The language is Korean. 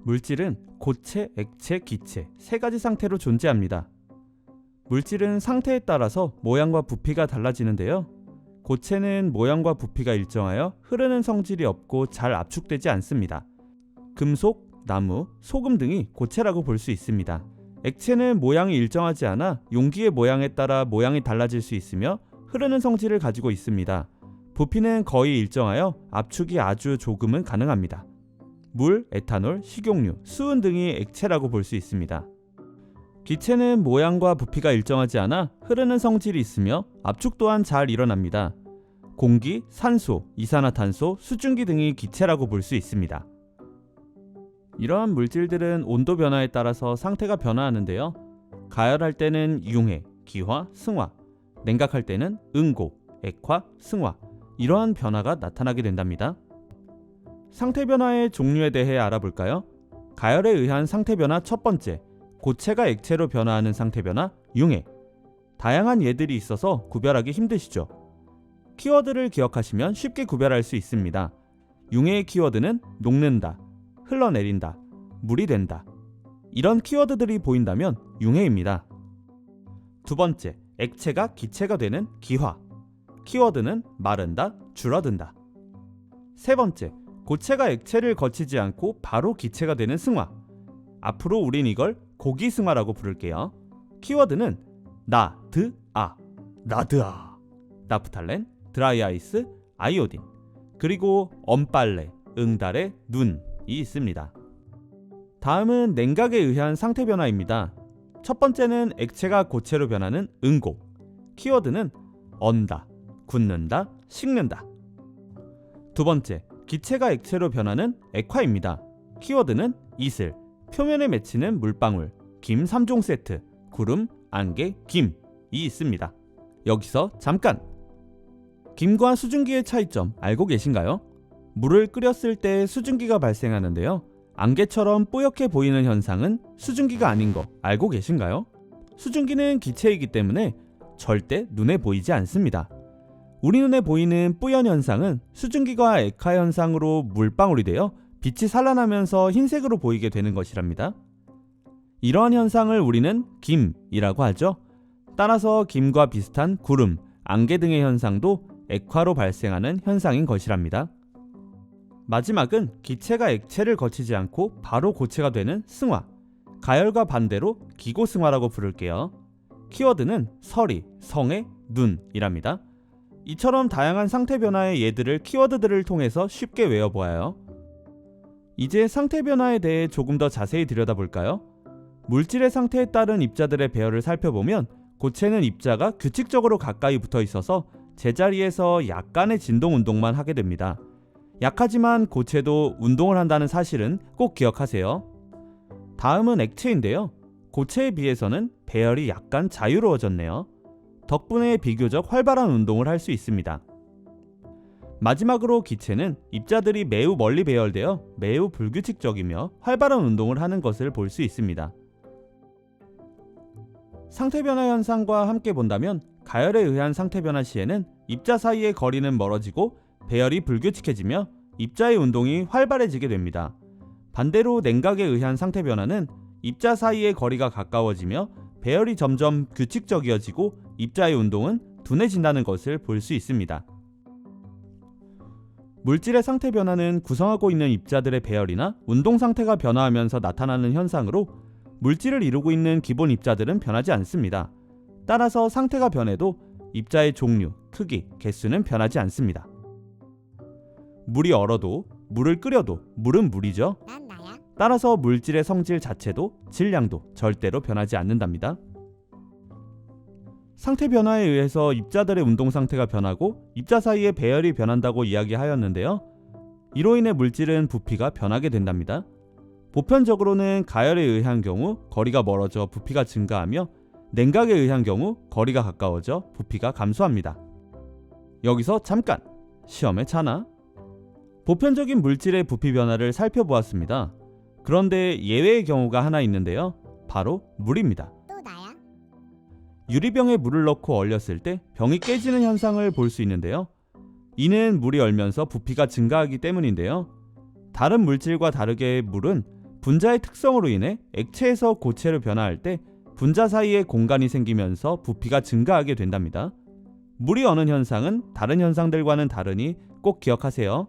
물질은 고체, 액체, 기체 세 가지 상태로 존재합니다. 물질은 상태에 따라서 모양과 부피가 달라지는데요. 고체는 모양과 부피가 일정하여 흐르는 성질이 없고 잘 압축되지 않습니다. 금속, 나무, 소금 등이 고체라고 볼 수 있습니다. 액체는 모양이 일정하지 않아 용기의 모양에 따라 모양이 달라질 수 있으며 흐르는 성질을 가지고 있습니다. 부피는 거의 일정하여 압축이 아주 조금은 가능합니다. 물, 에탄올, 식용유, 수은 등이 액체라고 볼 수 있습니다. 기체는 모양과 부피가 일정하지 않아 흐르는 성질이 있으며 압축 또한 잘 일어납니다. 공기, 산소, 이산화탄소, 수증기 등이 기체라고 볼 수 있습니다. 이러한 물질들은 온도 변화에 따라서 상태가 변화하는데요. 가열할 때는 융해, 기화, 승화, 냉각할 때는 응고, 액화, 승화, 이러한 변화가 나타나게 된답니다. 상태 변화의 종류에 대해 알아볼까요? 가열에 의한 상태 변화 첫 번째, 고체가 액체로 변화하는 상태 변화, 융해. 다양한 예들이 있어서 구별하기 힘드시죠? 키워드를 기억하시면 쉽게 구별할 수 있습니다. 융해의 키워드는 녹는다, 흘러내린다, 물이 된다. 이런 키워드들이 보인다면 융해입니다. 두 번째, 액체가 기체가 되는 기화. 키워드는 마른다, 줄어든다. 세 번째, 고체가 액체를 거치지 않고 바로 기체가 되는 승화. 앞으로 우린 이걸 고기승화라고 부를게요. 키워드는 나드아, 나드아, 나프탈렌, 드라이아이스, 아이오딘, 그리고 엄빨래, 응달의 눈이 있습니다. 다음은 냉각에 의한 상태 변화입니다. 첫 번째는 액체가 고체로 변하는 응고. 키워드는 언다, 굳는다, 식는다. 두 번째, 기체가 액체로 변하는 액화입니다. 키워드는 이슬, 표면에 맺히는 물방울, 김 3종 세트, 구름, 안개, 김이 있습니다. 여기서 잠깐! 김과 수증기의 차이점 알고 계신가요? 물을 끓였을 때 수증기가 발생하는데요. 안개처럼 뽀얗게 보이는 현상은 수증기가 아닌 거 알고 계신가요? 수증기는 기체이기 때문에 절대 눈에 보이지 않습니다. 우리 눈에 보이는 뿌연 현상은 수증기가 액화 현상으로 물방울이 되어 빛이 산란하면서 흰색으로 보이게 되는 것이랍니다. 이러한 현상을 우리는 김이라고 하죠. 따라서 김과 비슷한 구름, 안개 등의 현상도 액화로 발생하는 현상인 것이랍니다. 마지막은 기체가 액체를 거치지 않고 바로 고체가 되는 승화. 가열과 반대로 기고승화라고 부를게요. 키워드는 서리, 성의, 눈이랍니다. 이처럼 다양한 상태 변화의 예들을 키워드들을 통해서 쉽게 외워보아요. 이제 상태 변화에 대해 조금 더 자세히 들여다볼까요? 물질의 상태에 따른 입자들의 배열을 살펴보면 고체는 입자가 규칙적으로 가까이 붙어 있어서 제자리에서 약간의 진동 운동만 하게 됩니다. 약하지만 고체도 운동을 한다는 사실은 꼭 기억하세요. 다음은 액체인데요. 고체에 비해서는 배열이 약간 자유로워졌네요. 덕분에 비교적 활발한 운동을 할 수 있습니다. 마지막으로 기체는 입자들이 매우 멀리 배열되어 매우 불규칙적이며 활발한 운동을 하는 것을 볼 수 있습니다. 상태 변화 현상과 함께 본다면 가열에 의한 상태 변화 시에는 입자 사이의 거리는 멀어지고 배열이 불규칙해지며 입자의 운동이 활발해지게 됩니다. 반대로 냉각에 의한 상태 변화는 입자 사이의 거리가 가까워지며 배열이 점점 규칙적이어지고 입자의 운동은 둔해진다는 것을 볼 수 있습니다. 물질의 상태 변화는 구성하고 있는 입자들의 배열이나 운동 상태가 변화하면서 나타나는 현상으로 물질을 이루고 있는 기본 입자들은 변하지 않습니다. 따라서 상태가 변해도 입자의 종류, 크기, 개수는 변하지 않습니다. 물이 얼어도, 물을 끓여도 물은 물이죠. 난 나야. 따라서 물질의 성질 자체도 질량도 절대로 변하지 않는답니다. 상태 변화에 의해서 입자들의 운동 상태가 변하고 입자 사이의 배열이 변한다고 이야기하였는데요. 이로 인해 물질은 부피가 변하게 된답니다. 보편적으로는 가열에 의한 경우 거리가 멀어져 부피가 증가하며 냉각에 의한 경우 거리가 가까워져 부피가 감소합니다. 여기서 잠깐! 시험에 차나? 보편적인 물질의 부피 변화를 살펴보았습니다. 그런데 예외의 경우가 하나 있는데요. 바로 물입니다. 또 나야? 유리병에 물을 넣고 얼렸을 때 병이 깨지는 현상을 볼 수 있는데요. 이는 물이 얼면서 부피가 증가하기 때문인데요. 다른 물질과 다르게 물은 분자의 특성으로 인해 액체에서 고체로 변화할 때 분자 사이에 공간이 생기면서 부피가 증가하게 된답니다. 물이 어는 현상은 다른 현상들과는 다르니 꼭 기억하세요.